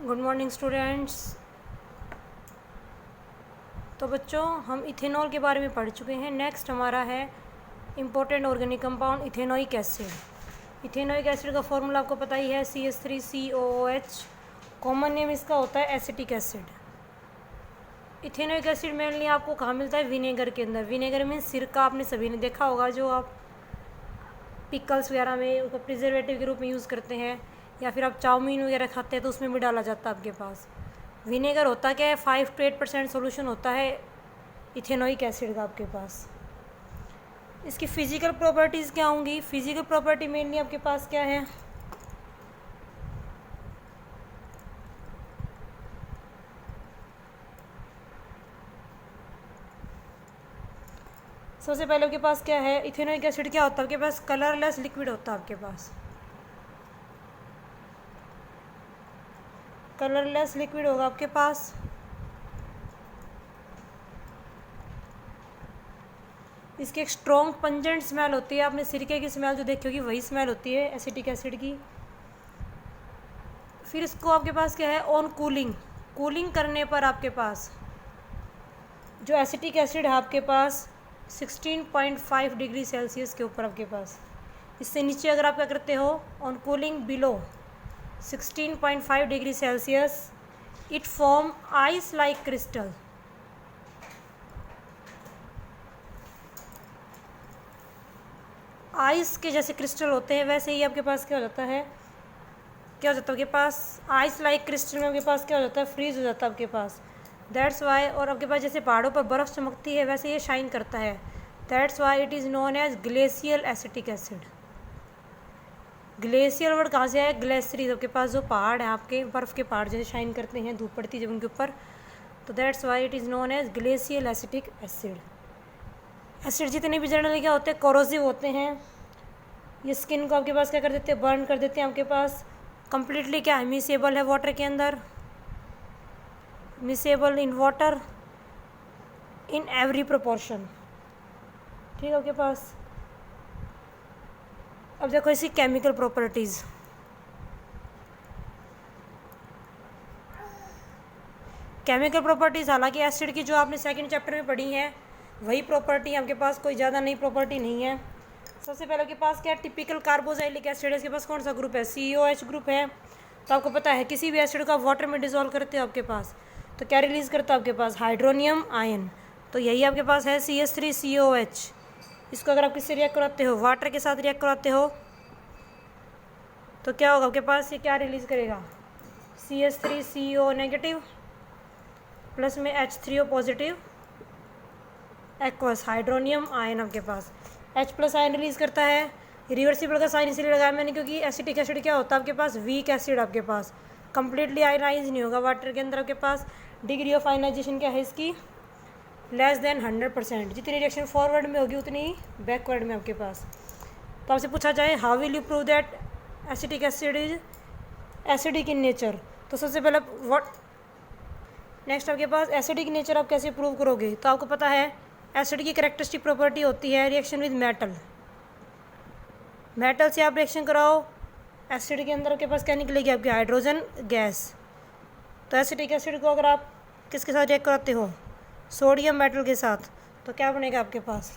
Good morning students. तो बच्चों हम इथेनॉल के बारे में पढ़ चुके हैं। नेक्स्ट हमारा है important organic compound ethanoic acid. Ethanoic acid का फॉर्मूला आपको पता ही है CH3COOH। कॉमन नेम इसका होता है acetic acid. Ethanoic acid mainly आपको कहाँ मिलता है? विनेगर के अंदर। विनेगर मीन्स सिरका, आपने सभी ने देखा होगा जो आप पिकल्स वगैरह में उसको प्रिजर्वेटिव के रूप में यूज़ करते हैं, या फिर आप चाउमीन वगैरह खाते हैं तो उसमें भी डाला जाता है आपके पास। विनेगर होता क्या है? 5 to 8% सोल्यूशन होता है इथेनोइक एसिड का आपके पास। इसकी फिजिकल प्रॉपर्टीज़ क्या होंगी? फिजिकल प्रॉपर्टी मेनली आपके पास क्या है? सबसे पहले आपके पास क्या है? इथेनोइक एसिड क्या होता है आपके पास? कलरलेस लिक्विड होता है आपके पास। कलरलेस लिक्विड होगा आपके पास। इसकी एक स्ट्रॉन्ग पंजेंट स्मेल होती है। आपने सिरके की स्मेल जो देखी होगी वही स्मेल होती है एसिटिक एसिड की। फिर इसको आपके पास क्या है? ऑन कूलिंग, कूलिंग करने पर आपके पास जो एसिटिक एसिड है आपके पास 16.5 डिग्री सेल्सियस के ऊपर आपके पास। इससे नीचे अगर आप क्या करते हो? On cooling below 16.5 degree Celsius it form ice like crystal. Ice के जैसे क्रिस्टल होते हैं वैसे ही आपके पास क्या हो जाता है? क्या हो जाता है आपके पास? आइस लाइक क्रिस्टल में आपके पास क्या हो जाता है? फ्रीज हो जाता है आपके पास। That's why. और आपके पास जैसे पहाड़ों पर बर्फ़ चमकती है वैसे ये शाइन करता है। That's why it is known as glacial acetic acid. Glacial word कहाँ से आया? ग्लेसरीज। आपके पास जो पहाड़ है आपके, बर्फ़ के पहाड़ जैसे शाइन करते हैं, धूप पड़ती है जब उनके ऊपर, तो that's why it is known as glacial acetic acid. Acid जितने भी जनरली क्या होते हैं? कोरोसिव होते हैं। ये स्किन को आपके पास क्या कर देते हैं? बर्न कर देते हैं आपके पास। कम्प्लीटली क्या है? मिसेबल है वाटर के अंदर, miscible in water in every proportion. ठीक है आपके पास। अब देखो इसकी केमिकल प्रॉपर्टीज़। केमिकल प्रॉपर्टीज़ हालांकि एसिड की जो आपने सेकंड चैप्टर में पढ़ी है वही प्रॉपर्टी आपके पास, कोई ज़्यादा नई प्रॉपर्टी नहीं है। सबसे पहले आपके पास क्या है? Typical carboxylic acid. इसके पास कौन सा ग्रुप है? COH ग्रुप है। तो आपको पता है किसी भी एसिड को आप वाटर में डिजोल्व करते हो आपके पास तो क्या रिलीज़ करता है आपके पास? Hydronium ion. तो यही आपके पास है CH3COH। इसको अगर आप किससे रिएक्ट कराते हो? वाटर के साथ रिएक्ट कराते हो तो क्या होगा आपके पास? ये क्या रिलीज़ करेगा? CH3CO नेगेटिव प्लस में H3O positive aqueous hydronium ion आपके पास H+ आयन रिलीज़ करता है। रिवर्सिबल का साइन इसलिए लगाया मैंने क्योंकि एसिटिक एसिड क्या होता है आपके पास? वीक एसिड आपके पास, कंप्लीटली आयनाइज नहीं होगा वाटर के अंदर। आपके पास डिग्री ऑफ आयनाइजेशन क्या है इसकी? Less than 100%। जितनी रिएक्शन फॉरवर्ड में होगी उतनी ही बैकवर्ड में आपके पास। तो आपसे पूछा जाए how will you prove that acetic acid is acidic in nature, तो सबसे पहले व्हाट नेक्स्ट आपके पास एसिडिक नेचर आप कैसे प्रूव करोगे? तो आपको पता है एसिड की कैरेक्टरिस्टिक प्रॉपर्टी होती है रिएक्शन विद मेटल। मेटल से आप रिएक्शन कराओ, एसिड के अंदर आपके पास क्या निकलेगी? आपकी हाइड्रोजन गैस। तो एसिटिक एसिड को अगर आप किसके साथ रिएक्ट कराते हो? सोडियम मेटल के साथ, तो क्या बनेगा आपके पास?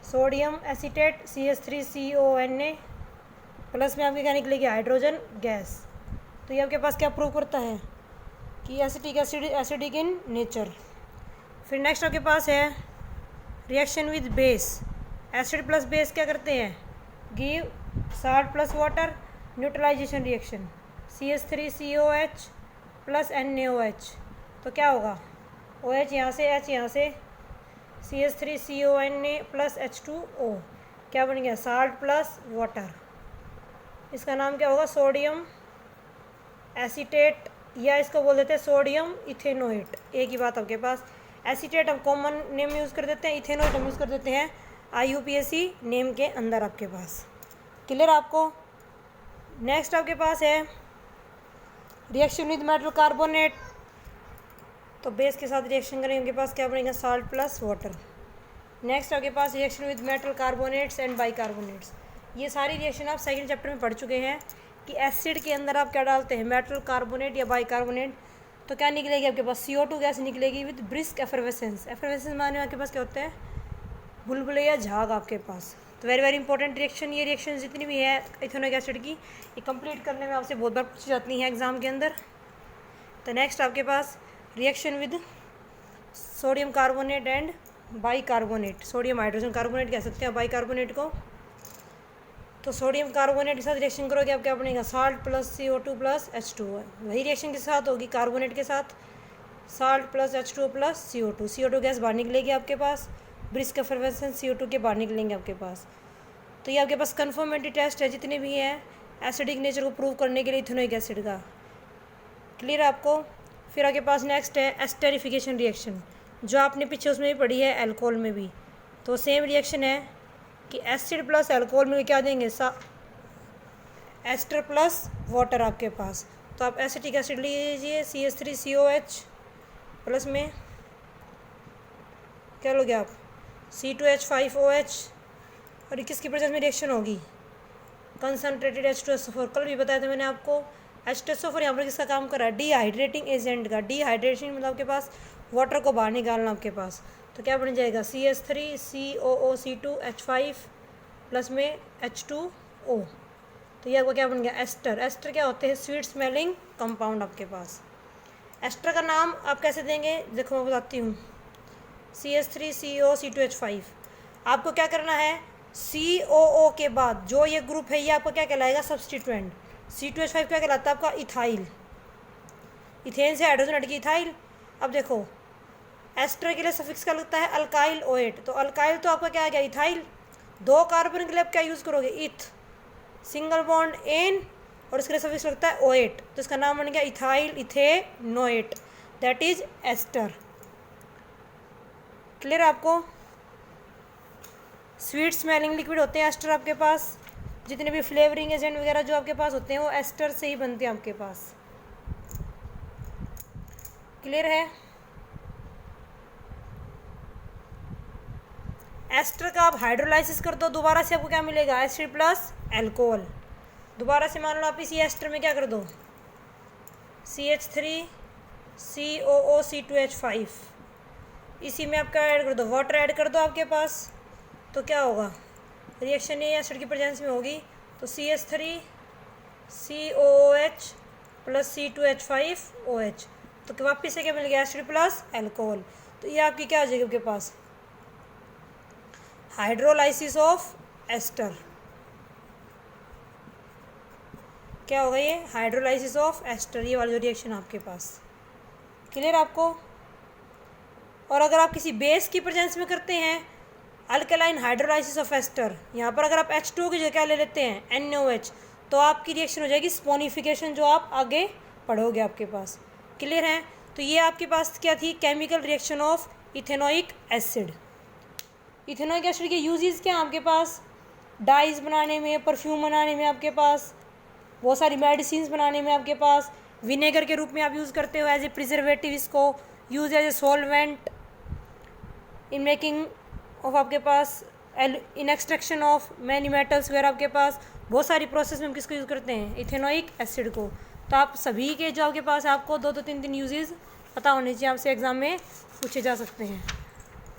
सोडियम एसीटेट CH3CONA प्लस में आपकी क्या निकलेगी? Hydrogen gas. तो ये आपके पास क्या प्रूव करता है कि acetic acid acidic in nature. फिर नेक्स्ट आपके पास है reaction with base. Acid plus base क्या करते हैं? Give salt plus water neutralization reaction CH3COH plus NaOH। तो क्या होगा? OH यहाँ से, H यहाँ से, CH3CONA प्लस H2O क्या बन गया? Salt plus water. इसका नाम क्या होगा? सोडियम एसीटेट, या इसको बोल देते हैं सोडियम इथेनोएट। एक ही बात आपके पास। एसीटेट हम कॉमन नेम यूज़ कर देते हैं, इथेनोएट हम यूज़ कर देते हैं IUPAC नेम के अंदर आपके पास। क्लियर आपको? नेक्स्ट आपके पास है रिएक्शन विद मेटल कार्बोनेट। तो बेस के साथ रिएक्शन करेंगे आपके पास क्या बनेगा? Salt plus water. नेक्स्ट आपके पास reaction with metal carbonates and bicarbonates. ये सारी रिएक्शन आप सेकंड चैप्टर में पढ़ चुके हैं। कि एसिड के अंदर आप क्या डालते हैं, मेटल कार्बोनेट या बाइकार्बोनेट, तो क्या निकलेगी आपके पास, CO2 गैस निकलेगी विद ब्रिस्क एफरवेसेंस। एफरवेसेंस माने आपके पास क्या होते हैं, बुलबुले या झाग आपके पास। तो वेरी वेरी इंपॉर्टेंट रिएक्शन, ये रिएक्शन जितनी भी है इथेनोइक एसिड की, ये कंप्लीट करने में आपसे बहुत बार पूछी जाती है एग्जाम के अंदर। तो नेक्स्ट आपके पास reaction with sodium carbonate and bicarbonate, sodium hydrogen carbonate कह सकते हैं बाइकार्बोनेट को। तो सोडियम कार्बोनेट के साथ रिएक्शन करोगे आप क्या बनेगा, salt plus CO2 plus H2। वही रिएक्शन के साथ होगी कार्बोनेट के साथ, salt plus H2 plus CO2 gas बाहर निकलेगी आपके पास, ब्रिस्क एफरवेसेंस CO2 के बाहर निकलेंगे आपके पास। तो ये आपके पास कन्फर्मेटरी टेस्ट है जितने भी हैं एसिडिक नेचर को प्रूव करने के लिए इथेनोइक एसिड का। क्लियर है आपको। फिर आपके पास नेक्स्ट है एस्टरिफिकेशन रिएक्शन, जो आपने पीछे उसमें भी पढ़ी है एल्कोहल में भी। तो सेम रिएक्शन है कि एसिड प्लस अल्कोहल में क्या देंगे, एस्टर प्लस वाटर आपके पास। तो आप एसिटिक एसिड लीजिए CH3COH प्लस में क्या लोगे आप C2H5OH, और किसकी प्रेजेंस में रिएक्शन होगी, कंसनट्रेटेड H2SO4। कल भी बताया था मैंने आपको, H2SO4 यहाँ पर किसका काम कर रहा है, डिहाइड्रेटिंग एजेंट का। डिहाइड्रेशन मतलब आपके पास वाटर को बाहर निकालना आपके पास। तो क्या बन जाएगा CH3COOC2H5 प्लस में H2O। तो ये आपका क्या बन गया, एस्टर। एस्टर क्या होते हैं, स्वीट स्मेलिंग कंपाउंड आपके पास। एस्टर का नाम आप कैसे देंगे, देखो मैं बताती हूँ। CH3COC2H5 आपको क्या करना है, COO के बाद जो ये ग्रुप है ये आपका क्या कहलाएगा, सब्सटीट्यूएंट। C2H5 क्या कहलाता है आपका, इथाइल। इथेन से हाइड्रोजन हट गई इथाइल। अब देखो एस्टर के लिए सफिक्स क्या लगता है, अल्काइल OH। तो अल्काइल तो आपका क्या आ गया, इथाइल। 2 कार्बन के लिए आप क्या यूज़ करोगे, इथ, सिंगल बॉन्ड एन, और इसके लिए सफिक्स लगता है OH। तो इसका नाम बन गया ethyl ethanoate, that is ester. Clear आपको। स्वीट स्मेलिंग लिक्विड होते हैं एस्टर आपके पास। जितने भी फ्लेवरिंग एजेंट वगैरह जो आपके पास होते हैं वो एस्टर से ही बनते हैं आपके पास। क्लियर है। एस्टर का आप हाइड्रोलाइसिस कर दो, दोबारा से आपको क्या मिलेगा, एसिड प्लस अल्कोहल। दोबारा से मान लो आप इसी एस्टर में क्या कर दो, CH3COOC2H5, इसी में आप क्या ऐड कर दो, वाटर ऐड कर दो आपके पास। तो क्या होगा, रिएक्शन ये एसिड की प्रेजेंस में होगी। तो CH3COOH प्लस C2H5OH। तो वापिस से क्या मिल गया, एसिड प्लस अल्कोहल। तो ये आपकी क्या आ जाएगी आपके पास, हाइड्रोलाइसिस ऑफ एस्टर। क्या होगा ये, हाइड्रोलाइसिस ऑफ एस्टर, ये वाला जो रिएक्शन आपके पास। क्लियर आपको। और अगर आप किसी बेस की प्रेजेंस में करते हैं अल्कलाइन हाइड्रोलाइसिस ऑफ एस्टर, यहाँ पर अगर आप H2O की जगह ले लेते हैं NaOH, तो आपकी रिएक्शन हो जाएगी स्पोनिफिकेशन, जो आप आगे पढ़ोगे आपके पास। क्लियर है। तो ये आपके पास क्या थी, chemical reaction of ethanoic acid. Ethanoic acid के यूजेस क्या हैं आपके पास, डाइज बनाने में, परफ्यूम बनाने में, आपके पास बहुत सारी मेडिसिन बनाने में, आपके पास विनेगर के रूप में आप यूज़ करते हो एज ए प्रिजर्वेटिव, इसको use as a solvent in making of आपके पास in extraction of many metals वगैरह। आपके पास बहुत सारी प्रोसेस में हम किसको यूज़ करते हैं, इथेनोइक एसिड को। तो आप सभी के जो आपके पास आपको 2-3 यूजेस पता होने चाहिए, आपसे एग्जाम में पूछे जा सकते हैं।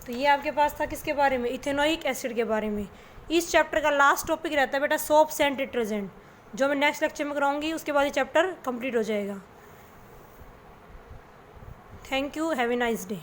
तो ये आपके पास था किसके बारे में, इथेनोइक एसिड के बारे में। इस चैप्टर का लास्ट टॉपिक रहता है बेटा सोप्स एंड डिटर्जेंट, जो मैं नेक्स्ट लेक्चर में कराऊंगी। उसके बाद ये चैप्टर कंप्लीट हो जाएगा। Thank you, have a nice day.